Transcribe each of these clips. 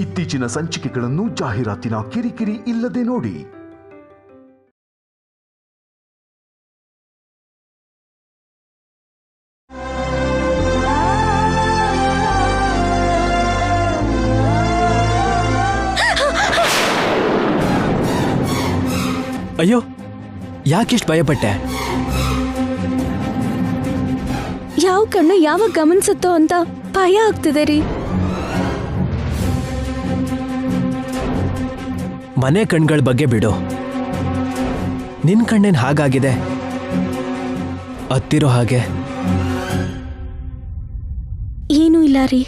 ಇತ್ತೀಚಿನ ಸಂಚಿಕೆಗಳನ್ನು ಜಾಹೀರಾತಿನ ಕಿರಿಕಿರಿ ಇಲ್ಲದೆ ನೋಡಿ. ಅಯ್ಯೋ, ಯಾಕಿಷ್ಟು ಭಯಪಟ್ಟೆ? ಯಾವ ಕಣ್ಣು ಯಾವಾಗ ಗಮನಿಸುತ್ತೋ ಅಂತ ಭಯ ಆಗ್ತಿದೆ ರೀ. ಮನೆ ಕಣ್ಗಳ ಬಗ್ಗೆ ಬಿಡು. ನಿನ್ ಕಣ್ಣೇನ್ ಹಾಗಾಗಿದೆ? ಹತ್ತಿರೋ ಹಾಗೆ. ಏನೂ ಇಲ್ಲ ರೀ.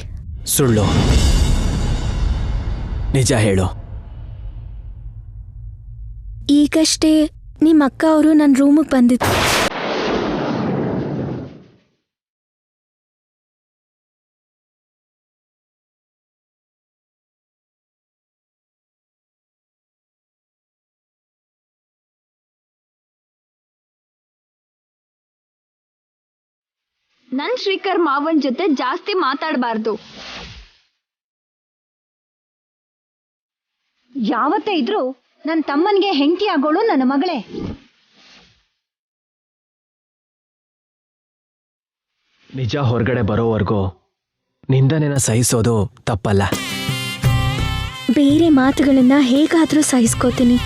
ಸುಳ್ಳು. ನಿಜ ಹೇಳು. ಈಗಷ್ಟೇ ನಿಮ್ಮ ಅಕ್ಕ ಅವರು ನನ್ನ ರೂಮಿಗೆ ಬಂದಿದ್ರು. ನನ್ ಶ್ರೀಕರ್ ಮಾವನ್ ಜೊತೆ ಜಾಸ್ತಿ ಮಾತಾಡಬಾರ್ದು. ಯಾವತ್ತೇ ಇದ್ರು ನನ್ನ ತಮ್ಮನಿಗೆ ಹೆಂಡತಿ ಆಗೋಳು ನನ್ನ ಮಗಳೇ. ನಿಜ ಹೊರಗಡೆ ಬರೋವರೆಗೂ ನಿಂದನೆನ ಸಹಿಸೋದು ತಪ್ಪಲ್ಲ. ಬೇರೆ ಮಾತುಗಳನ್ನ ಹೇಗಾದ್ರೂ ಸಹಿಸ್ಕೋತೀನಿ.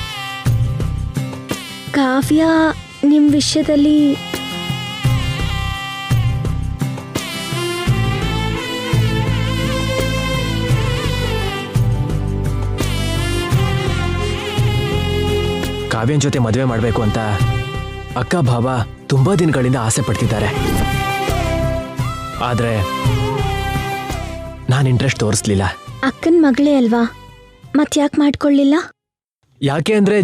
ಕಾವ್ಯ ನಿಮ್ಮ ವಿಷಯದಲ್ಲಿ ಕಾವ್ಯನ್ ಜೊತೆ ಮದುವೆ ಮಾಡಬೇಕು ಅಂತ ಅಕ್ಕ ಭಾವ ತುಂಬಾ ದಿನಗಳಿಂದ ಆಸೆ ಪಡ್ತಿದ್ದಾರೆ. ಆದ್ರೆ ನಾನು ಇಂಟ್ರೆಸ್ಟ್ ತೋರಿಸ್ಲಿಲ್ಲ. ಅಕ್ಕನ ಮಗಳೇ ಅಲ್ವಾ, ಮತ್ಯಾಕೆ ಮಾಡ್ಕೊಳ್ಳಿಲ್ಲ? ಯಾಕೆ ಅಂದ್ರೆ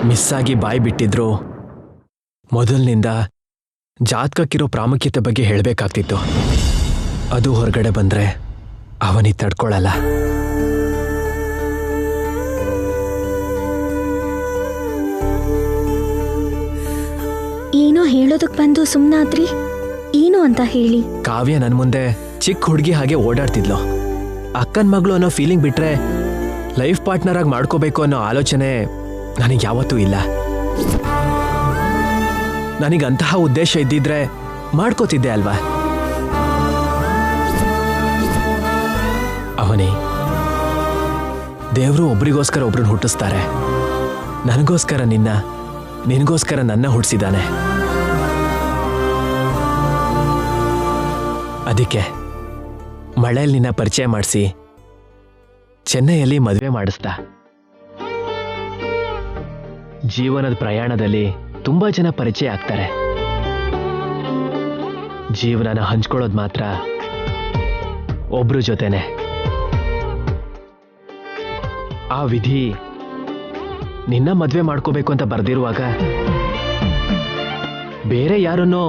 ಮಿಸ್ಸಾಗಿ ಬಾಯಿ ಬಿಟ್ಟಿದ್ರು ಮೊದಲಿನಿಂದ ಜಾತಕಕ್ಕಿರೋ ಪ್ರಾಮುಖ್ಯತೆ ಬಗ್ಗೆ ಹೇಳಬೇಕಾಗ್ತಿತ್ತು. ಅದು ಹೊರಗಡೆ ಬಂದ್ರೆ ಅವನಿಗೆ ತಡ್ಕೊಳ್ಳಲ್ಲ. ಏನೋ ಹೇಳೋದಕ್ ಬಂದು ಸುಮ್ನಾದ್ರಿ. ಏನು ಅಂತ ಹೇಳಿ. ಕಾವ್ಯ ನನ್ ಮುಂದೆ ಚಿಕ್ಕ ಹುಡುಗಿ ಹಾಗೆ ಓಡಾಡ್ತಿದ್ಲು. ಅಕ್ಕನ ಮಗಳು ಅನ್ನೋ ಫೀಲಿಂಗ್ ಬಿಟ್ರೆ ಲೈಫ್ ಪಾರ್ಟ್ನರ್ ಆಗಿ ಮಾಡ್ಕೋಬೇಕು ಅನ್ನೋ ಆಲೋಚನೆ ನನಗೆ ಯಾವತ್ತೂ ಇಲ್ಲ. ನನಗಂತಹ ಉದ್ದೇಶ ಇದ್ದಿದ್ರೆ ಮಾಡ್ಕೋತಿದ್ದೆ ಅಲ್ವಾ? ಅವನೇ ದೇವರು ಒಬ್ರಿಗೋಸ್ಕರ ಒಬ್ರನ್ನ ಹುಟ್ಟಿಸ್ತಾರೆ. ನನಗೋಸ್ಕರ ನಿನಗೋಸ್ಕರ ನನ್ನ ಹುಟ್ಟಿಸಿದ್ದಾನೆ. ಅದಕ್ಕೆ ಮಳೆಯಲ್ಲಿ ನಿನ್ನ ಪರಿಚಯ ಮಾಡಿಸಿ ಚೆನ್ನೈಯಲ್ಲಿ ಮದುವೆ ಮಾಡಿಸ್ದ. ಜೀವನದ ಪ್ರಯಾಣದಲ್ಲಿ ತುಂಬಾ ಜನ ಪರಿಚಯ ಆಗ್ತಾರೆ. ಜೀವನನ ಹಂಚ್ಕೊಳ್ಳೋದು ಮಾತ್ರ ಒಬ್ರು ಜೊತೆನೆ. ಆ ವಿಧಿ ನಿನ್ನ ಮದ್ವೆ ಮಾಡ್ಕೋಬೇಕು ಅಂತ ಬರ್ದಿರುವಾಗ ಬೇರೆ ಯಾರನ್ನೋ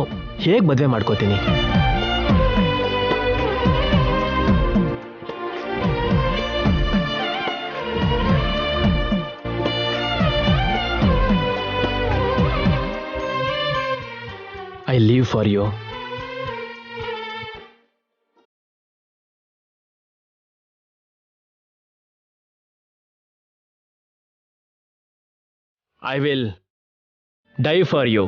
ಹೇಗ್ ಮದ್ವೆ ಮಾಡ್ಕೋತೀನಿ? I live for you. I will die for you.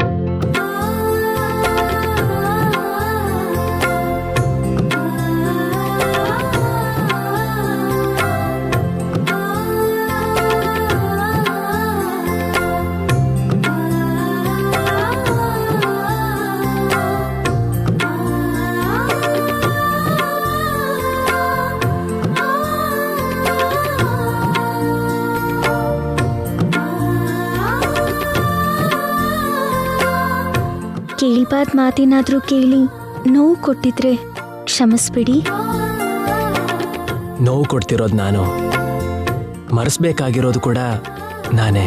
ಕೇಳಿಬಾರ್ದ ಮಾತೇನಾದ್ರೂ ಕೇಳಿ ನೋವು ಕೊಟ್ಟಿದ್ರೆ ಕ್ಷಮಿಸ್ಬಿಡಿ. ನೋವು ಕೊಡ್ತಿರೋದು ನಾನು, ಮರೆಸ್ಬೇಕಾಗಿರೋದು ಕೂಡ ನಾನೇ.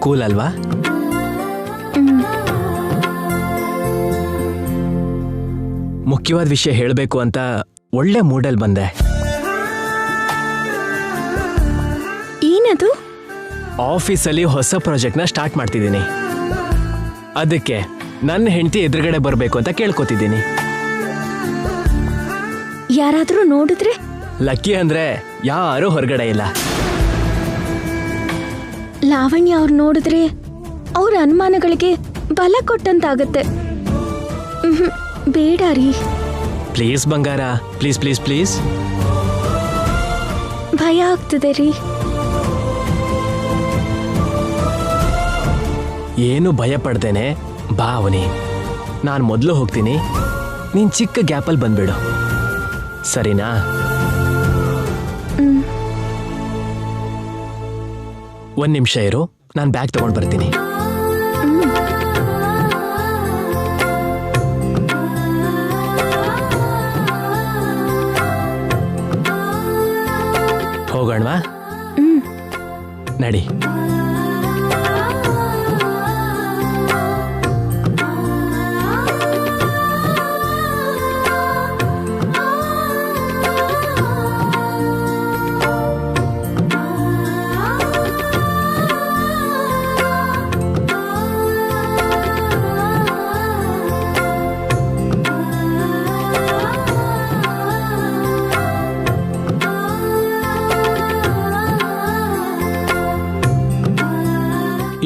ಕೂಲ್ ಅಲ್ವಾ? ಮುಖ್ಯವಾದ ವಿಷಯ ಹೇಳಬೇಕು ಅಂತ ಒಳ್ಳೆ ಮೂಡಲ್ ಬಂದೆ. ಏನದು? ಆಫೀಸಲ್ಲಿ ಹೊಸ ಪ್ರಾಜೆಕ್ಟ್ನ ಸ್ಟಾರ್ಟ್ ಮಾಡ್ತಿದ್ದೀನಿ. ಅದಕ್ಕೆ ನನ್ನ ಹೆಂಡತಿ ಎದುರುಗಡೆ ಬರಬೇಕು ಅಂತ ಕೇಳ್ಕೊತಿದ್ದೀನಿ. ಯಾರಾದ್ರೂ ನೋಡಿದ್ರೆ? ಲಕ್ಕಿ ಅಂದ್ರೆ ಯಾರೂ ಹೊರಗಡೆ ಇಲ್ಲ. ಲಾವಣ್ಯ ಅವ್ರು ನೋಡಿದ್ರೆ ಅವ್ರ ಅನುಮಾನಗಳಿಗೆ ಬಲ ಕೊಟ್ಟಂತಾಗತ್ತೆ. ಬೇಡ ರೀ. ಪ್ಲೀಸ್ ಬಂಗಾರ, ಪ್ಲೀಸ್ ಪ್ಲೀಸ್ ಪ್ಲೀಸ್. ಭಯ ಆಗ್ತದೆ ರೀ. ಏನು ಭಯ ಪಡ್ದೇನೆ ಬಾ ಅವನಿ. ನಾನು ಮೊದಲು ಹೋಗ್ತೀನಿ, ನೀನ್ ಚಿಕ್ಕ ಗ್ಯಾಪಲ್ಲಿ ಬಂದ್ಬಿಡು, ಸರಿನಾ? ಒಂದ್ ನಿಮಿಷ ಇರು, ನಾನು ಬ್ಯಾಗ್ ತಗೊಂಡು ಬರ್ತೀನಿ. ಹೋಗೋಣವಾ? ನಡಿ.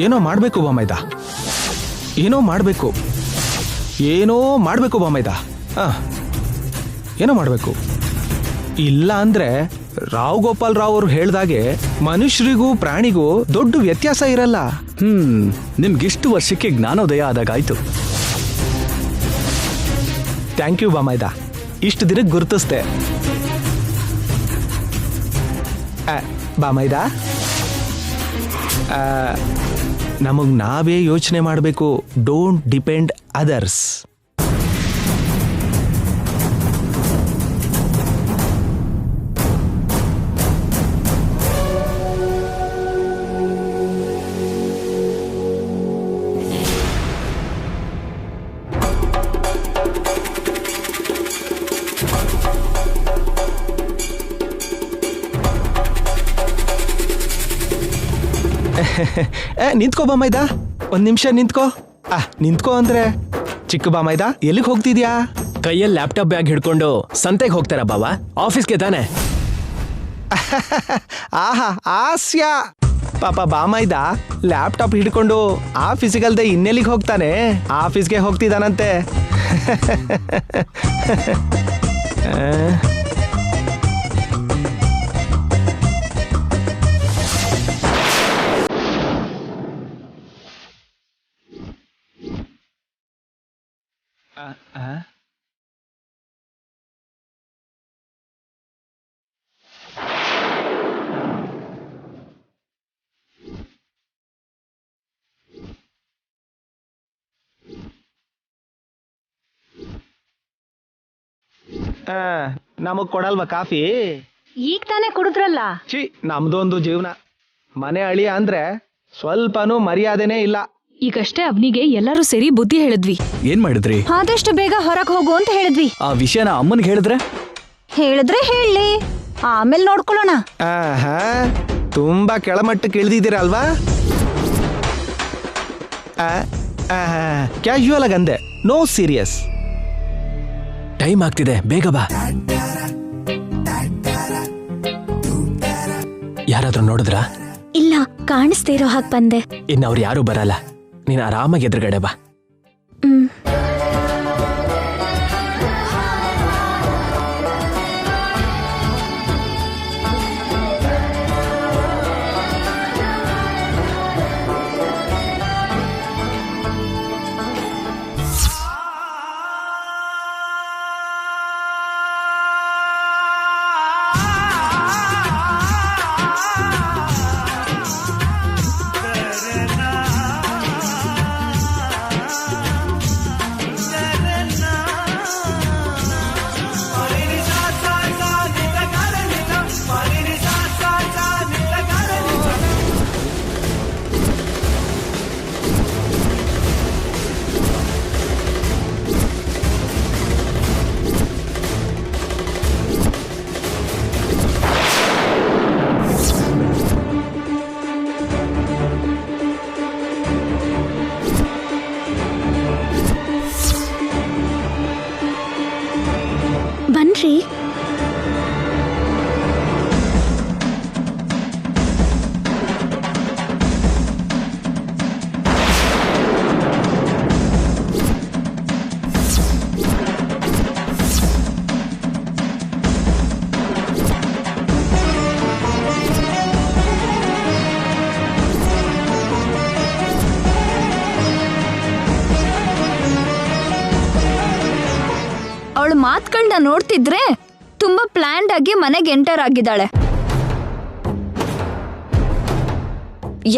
ಏನೋ ಮಾಡಬೇಕು ಬಾಮೈದ, ಏನೋ ಮಾಡಬೇಕು, ಏನೋ ಮಾಡಬೇಕು ಬಾಮೈದ. ಏನೋ ಮಾಡಬೇಕು. ಇಲ್ಲ ಅಂದ್ರೆ ರಾವ್ ಗೋಪಾಲ್ ರಾವ್ ಅವರು ಹೇಳ್ದಾಗೆ ಮನುಷ್ಯರಿಗೂ ಪ್ರಾಣಿಗೂ ದೊಡ್ಡ ವ್ಯತ್ಯಾಸ ಇರಲ್ಲ. ನಿಮ್ಗಿಷ್ಟು ವರ್ಷಕ್ಕೆ ಜ್ಞಾನೋದಯ ಆದಾಗಾಯ್ತು. ಥ್ಯಾಂಕ್ ಯು ಬಾಮೈದ, ಇಷ್ಟು ದಿನಕ್ಕೆ ಗುರುತಿಸ್ದೆ. ಬಾಮೈದ, ನಮಗ್ ನಾವೇ ಯೋಚನೆ ಮಾಡಬೇಕು. Don't depend others. ನಿಂತ್ಕೋ ಬಾಮೈದ, ಒಂದ್ ನಿಮಿಷ ನಿಂತ್ಕೋ. ನಿಂತ್ಕೋ ಅಂದ್ರೆ ಚಿಕ್ಕ ಬಾಮೈದ, ಎಲ್ಲಿಗೆ ಹೋಗ್ತಿದ್ಯಾ? ಕೈಯಲ್ಲಿ ಲ್ಯಾಪ್ಟಾಪ್ ಬ್ಯಾಗ್ ಹಿಡ್ಕೊಂಡು ಸಂತೆಗೆ ಹೋಗ್ತಾರ ಬಾವ? ಆಫೀಸ್ಗೆ ತಾನೆ? ಆಹಾ ಹಾಸ್ಯ. ಪಾಪ ಬಾಮೈದ ಲ್ಯಾಪ್ಟಾಪ್ ಹಿಡ್ಕೊಂಡು ಆಫೀಸಿಗಲ್ದೆ ಇನ್ನೆಲ್ಲಿಗೆ ಹೋಗ್ತಾನೆ? ಆಫೀಸ್ಗೆ ಹೋಗ್ತಿದ್ದಾನಂತೆ. ನಮಗ್ ಕೊಡಲ್ವಾ ಕಾಫಿ? ಈಗ ತಾನೇ ಕುಡಿದ್ರಲ್ಲ. ಛೀ, ನಮ್ದೊಂದು ಜೀವನ. ಮನೆ ಅಳಿಯ ಅಂದ್ರೆ ಸ್ವಲ್ಪನೂ ಮರ್ಯಾದೆನೇ ಇಲ್ಲ. ಈಗಷ್ಟೇ ಅವನಿಗೆ ಎಲ್ಲರೂ ಸೇರಿ ಬುದ್ಧಿ ಹೇಳಿದ್ವಿ. ಏನ್ ಮಾಡಿದ್ರಿ? ಆದಷ್ಟು ಬೇಗ ಹೊರಗೆ ಹೋಗು ಅಂತ ಹೇಳಿದ್ವಿ. ಆ ವಿಷಯನ ಅಮ್ಮನ್ಗೆ ಹೇಳಿದ್ರೆ ಹೇಳಿ, ಆಮೇಲೆ ನೋಡ್ಕೊಳ್ಳೋಣ. ತುಂಬಾ ಕೆಳಮಟ್ಟಕ್ಕೆ ಇಳಿದಿದ್ದೀರಲ್ವಾ? ಕ್ಯಾಶುವಲ್ ಆಗಿ ಅಂದೆ, ನೋ ಸೀರಿಯಸ್. ಟೈಮ್ ಆಗ್ತಿದೆ, ಬೇಗ ಬಾ. ಯಾರಾದ್ರೂ ನೋಡಿದ್ರಾ? ಇಲ್ಲ, ಕಾಣಿಸ್ದೇ ಇರೋ ಹಾಗೆ ಬಂದೆ. ಇನ್ನು ಅವ್ರು ಯಾರು ಬರಲ್ಲ, ನೀನು ಆರಾಮಾಗಿ ಎದುರುಗಡೆ ಬಾ. ಏನ್ರಿ? ಅವಳ ಮಾತುಗಳನ್ನ ನೋಡ್ತಿದ್ರೆ ತುಂಬಾ ಪ್ಲಾನ್ಡ್ ಆಗಿ ಮನೆಗೆ ಎಂಟರ್ ಆಗಿದ್ದಾಳೆ.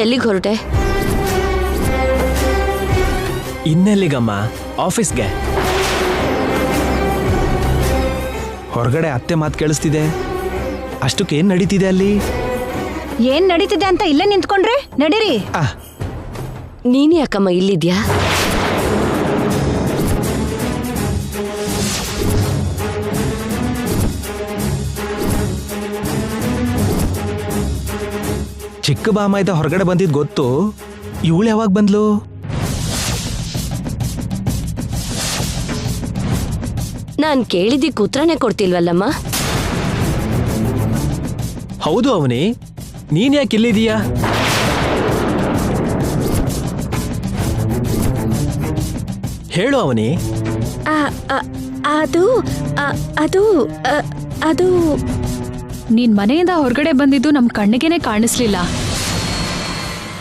ಎಲ್ಲಿಗೆ ಹೊರಟೆ? ಇನ್ನೆಲ್ಲಿಗಮ್ಮ? ಆಫೀಸ್ಗೆ. ಹೊರಗಡೆ ಅತ್ತೆ ಮಾತು ಕೇಳಿಸ್ತಿದೆ. ಅಷ್ಟಕ್ಕೆ ಏನ್ ನಡೀತಿದೆ ಅಲ್ಲಿ? ಏನ್ ನಡೀತಿದೆ ಅಂತ ಇಲ್ಲೇ ನಿಂತ್ಕೊಂಡ್ರೆ ನಡೀರಿ. ನೀನ್ ಯಾಕಮ್ಮ ಇಲ್ಲಿದ್ಯಾ? ಚಿಕ್ಕ ಬಾಮಾಯ್ದ ಹೊರಗಡೆ ಬಂದಿದ್ ಗೊತ್ತು. ಇವಳು ಯಾವಾಗ ಬಂದ್ಲು? ನಾನ್ ಕೇಳಿದ್ದಕ್ಕೆ ಉತ್ತರನೇ ಕೊಡ್ತಿಲ್ವಲ್ಲಮ್ಮ? ಹೌದು ಅವನಿ, ನೀನ್ ಯಾಕೆ ಇಲ್ಲಿದೀಯಾ? ಹೇಳು ಅವನಿ. ಅದು ಅದು ಅದು ನೀನ್ ಮನೆಯಿಂದ ಹೊರಗಡೆ ಬಂದಿದ್ದು ನಮ್ ಕಣ್ಣಿಗೆನೆ ಕಾಣಿಸ್ಲಿಲ್ಲ.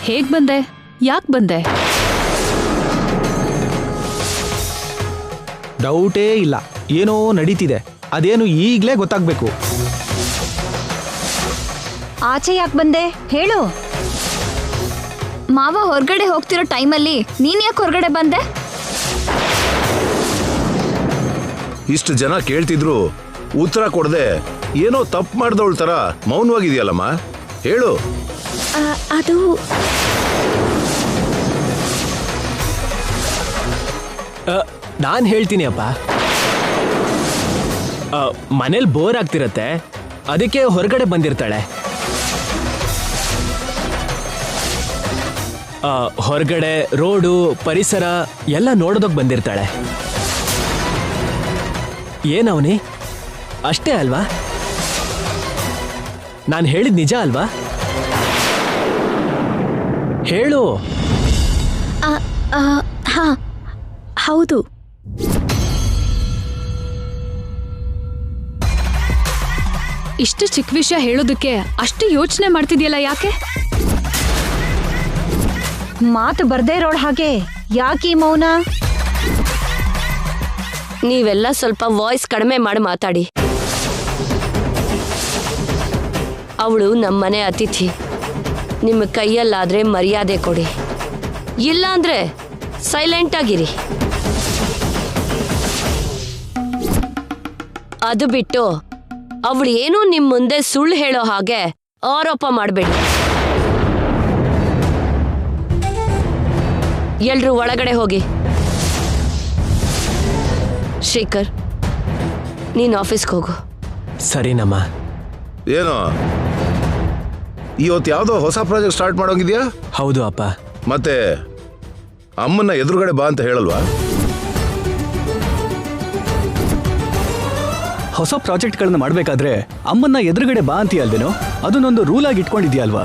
ಹೇಗ್ ಬಂದೆ? ಯಾಕ್ ಬಂದೆ? ಡೌಟೇ ಇಲ್ಲ, ಏನೋ ನಡೀತಿದೆ. ಅದೇನು ಈಗ್ಲೇ ಗೊತ್ತಾಗ್ಬೇಕು. ಆಚೆ ಯಾಕೆ ಬಂದೆ ಹೇಳು. ಮಾವ ಹೊರಗಡೆ ಹೋಗ್ತಿರೋ ಟೈಮಲ್ಲಿ ನೀನ್ ಯಾಕೆ ಹೊರಗಡೆ ಬಂದೆ? ಇಷ್ಟು ಜನ ಕೇಳ್ತಿದ್ರು ಉತ್ತರ ಕೊಡದೆ ಏನೋ ತಪ್ಪು ಮಾಡ್ದವಳ ತರ ಮೌನವಾಗಿದೆಯಲ್ಲಮ್ಮ, ಹೇಳು. ಅದು ನಾನ್ ಹೇಳ್ತೀನಿ ಅಪ್ಪ. ಮನೇಲಿ ಬೋರ್ ಆಗ್ತಿರತ್ತೆ, ಅದಕ್ಕೆ ಹೊರಗಡೆ ಬಂದಿರ್ತಾಳೆ. ಹೊರಗಡೆ ರೋಡು ಪರಿಸರ ಎಲ್ಲ ನೋಡೋದಕ್ಕೆ ಬಂದಿರ್ತಾಳೆ. ಏನವನಿ, ಅಷ್ಟೇ ಅಲ್ವಾ? ನಾನು ಹೇಳಿದ್ ನಿಜ ಅಲ್ವಾ? ಹೇಳು. ಹಾ, ಹೌದು. ಇಷ್ಟು ಚಿಕ್ಕ ವಿಷಯ ಹೇಳೋದಕ್ಕೆ ಅಷ್ಟು ಯೋಚನೆ ಮಾಡ್ತಿದ್ಯಲ್ಲ, ಯಾಕೆ? ಮಾತು ಬರ್ದೇ ಇರೋಳ್ ಹಾಗೆ ಯಾಕೀ ಮೌನ? ನೀವೆಲ್ಲ ಸ್ವಲ್ಪ ವಾಯ್ಸ್ ಕಡಿಮೆ ಮಾಡಿ ಮಾತಾಡಿ. ಅವಳು ನಮ್ಮನೆ ಅತಿಥಿ. ನಿಮ್ಮ ಕೈಯಲ್ಲಾದ್ರೆ ಮರ್ಯಾದೆ ಕೊಡಿ, ಇಲ್ಲ ಅಂದ್ರೆ ಸೈಲೆಂಟ್ ಆಗಿರಿ. ಅದು ಬಿಟ್ಟು ಅವಳು ಏನೂ ನಿಮ್ ಮುಂದೆ ಸುಳ್ಳು ಹೇಳೋ ಹಾಗೆ ಆರೋಪ ಮಾಡಬೇಡಿ. ಎಲ್ರೂ ಒಳಗಡೆ ಹೋಗಿ. ಶ್ರೀಕರ್, ನೀನ್ ಆಫೀಸ್ಗೆ ಹೋಗು. ಸರಿನಮ್ಮ. ಏನೋ ಇವತ್ತು ಯಾವುದೋ ಹೊಸ ಪ್ರಾಜೆಕ್ಟ್ ಸ್ಟಾರ್ಟ್ ಮಾಡೋಂಗಿದ್ಯಾ? ಹೌದು ಅಪ್ಪ. ಮತ್ತೆ ಅಮ್ಮನ್ನ ಎದುರುಗಡೆ ಬಾ ಅಂತ ಹೇಳಲ್ವಾ? ಹೊಸ ಪ್ರಾಜೆಕ್ಟ್ಗಳನ್ನ ಮಾಡಬೇಕಾದ್ರೆ ಅಮ್ಮನ್ನ ಎದುರುಗಡೆ ಬಾ ಅಂತೀಯ ಅಲ್ವೇನೋ? ಅದನ್ನೊಂದು ರೂಲ್ ಆಗಿ ಇಟ್ಕೊಂಡಿದ್ಯಾ ಅಲ್ವಾ?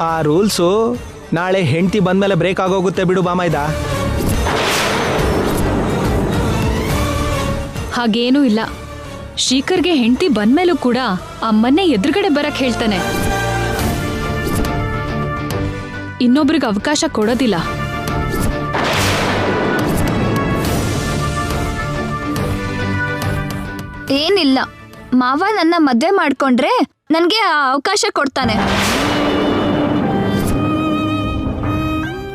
ಆ ರೂಲ್ಸು ನಾಳೆ ಹೆಂಡತಿ ಬಂದ್ಮೇಲೆ ಬ್ರೇಕ್ ಆಗೋಗುತ್ತೆ ಬಿಡು ಬಾಮಾಯ್ದ. ಹಾಗೇನೂ ಇಲ್ಲ. ಶ್ರೀಕರ್ಗೆ ಹೆಂಡತಿ ಬಂದ್ಮೇಲೂ ಕೂಡ ಅಮ್ಮನ್ನೇ ಎದುರುಗಡೆ ಬರಕ್ ಹೇಳ್ತಾನೆ. ಇನ್ನೊಬ್ರಿಗೆ ಅವಕಾಶ ಕೊಡೋದಿಲ್ಲ. ಏನಿಲ್ಲ, ಮಾವ ನನ್ನ ಮದ್ವೆ ಮಾಡ್ಕೊಂಡ್ರೆ ನನ್ಗೆ ಆ ಅವಕಾಶ ಕೊಡ್ತಾನೆ.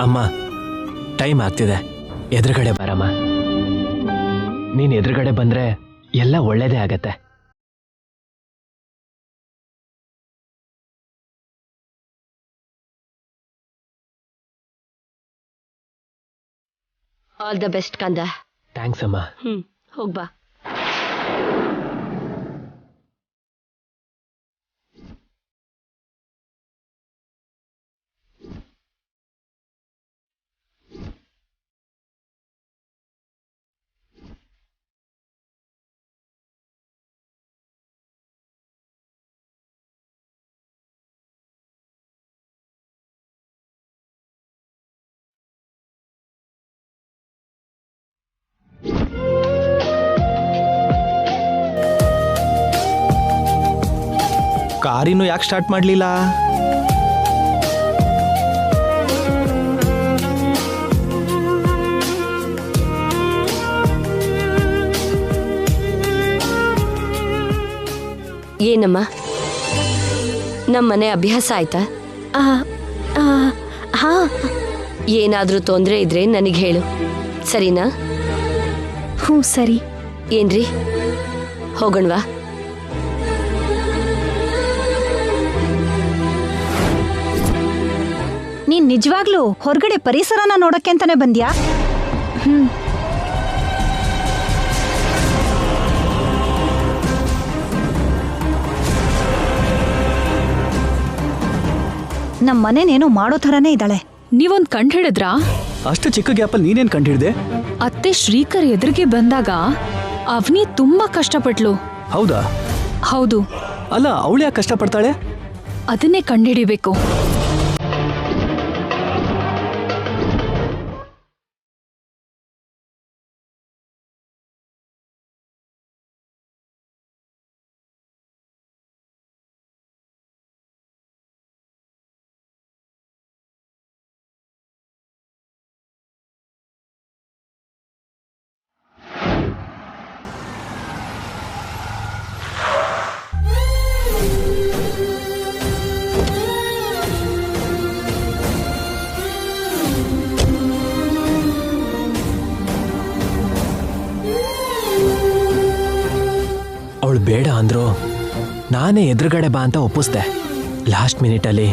ಅಮ್ಮ, ಟೈಮ್ ಆಗ್ತಿದೆ, ಎದುರುಗಡೆ ಬರಮ್ಮ. ನೀನ್ ಎದುರುಗಡೆ ಬಂದ್ರೆ ಎಲ್ಲ ಒಳ್ಳೇದೇ ಆಗತ್ತೆ. ಆಲ್ ದ ಬೆಸ್ಟ್ ಕಂದ. ಥ್ಯಾಂಕ್ಸ್ ಅಮ್ಮ. ಹೋಗ್ಬಾ. ಕಾರಿನ್ನು ಯಾಕೆ ಸ್ಟಾರ್ಟ್ ಮಾಡ್ಲಿಲ್ಲ? ಏನಮ್ಮ, ನಮ್ಮನೆ ಅಭ್ಯಾಸ ಆಯ್ತಾ? ಹಾ. ಏನಾದ್ರೂ ತೊಂದ್ರೆ ಇದ್ರೆ ನನಗೆ ಹೇಳು, ಸರಿನಾ? ಹ್ಞೂ ಸರಿ. ಏನ್ರಿ, ಹೋಗೋಣವಾ? ನೀನ್ ನಿಜವಾಗ್ಲೂ ಹೊರಗಡೆ ಪರಿಸರನ ನೋಡಕ್ಕೆ ಅಂತಾನೆ ಬಂದ್ಯಾ? ನಮ್ಮ ಮನೇನೇನೋ ಮಾಡೋ ಥರನೇ ಇದ್ದಾಳೆ. ನೀವೊಂದ್ ಕಂಡು ಹಿಡಿದ್ರಾ? ಅಷ್ಟು ಚಿಕ್ಕ ಗ್ಯಾಪಲ್ಲಿ ನೀನೇನ್ ಕಂಡಿಡ್ದೆ? ಅತ್ತೆ ಶ್ರೀಕರ್ ಎದುರಿಗೆ ಬಂದಾಗ ಅವನಿ ತುಂಬಾ ಕಷ್ಟಪಟ್ಲು. ಹೌದಾ? ಹೌದು. ಅಲ್ಲ, ಅವಳು ಯಾಕೆ ಕಷ್ಟಪಡ್ತಾಳೆ? ಅದನ್ನೇ ಕಂಡುಹಿಡಿಬೇಕು. ಅವಳು ಬೇಡ ಅಂದ್ರು ನಾನೇ ಎದುರುಗಡೆ ಬಾ ಅಂತ ಒಪ್ಪಿಸ್ದೆ. ಲಾಸ್ಟ್ ಮಿನಿಟಲ್ಲಿ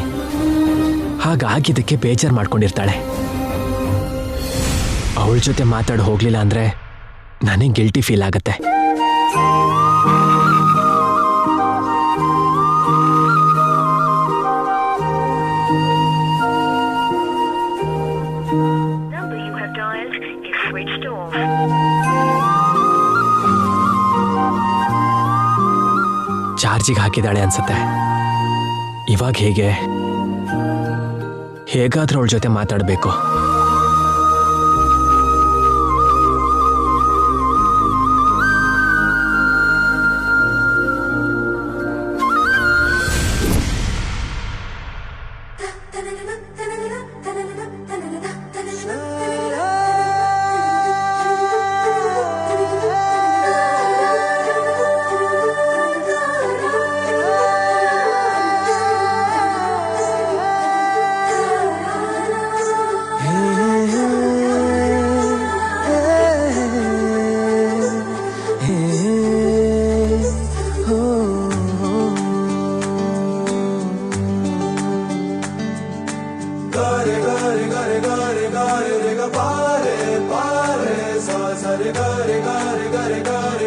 ಹಾಗಾಗಿದ್ದಕ್ಕೆ ಬೇಜಾರು ಮಾಡ್ಕೊಂಡಿರ್ತಾಳೆ. ಅವಳ ಜೊತೆ ಮಾತಾಡಿ ಹೋಗ್ಲಿಲ್ಲ ಅಂದ್ರೆ ನನಗೆ ಗಿಲ್ಟಿ ಫೀಲ್ ಆಗತ್ತೆ. ಚಾರ್ಜಿಗೆ ಹಾಕಿದಾಳೆ ಅನ್ಸುತ್ತೆ. ಇವಾಗ ಹೇಗಾದ್ರೂ ಅವಳ ಜೊತೆ ಮಾತಾಡಬೇಕು. Pare, pare, sa, sa, re, ga, re, ga, re, ga, re, ga, re.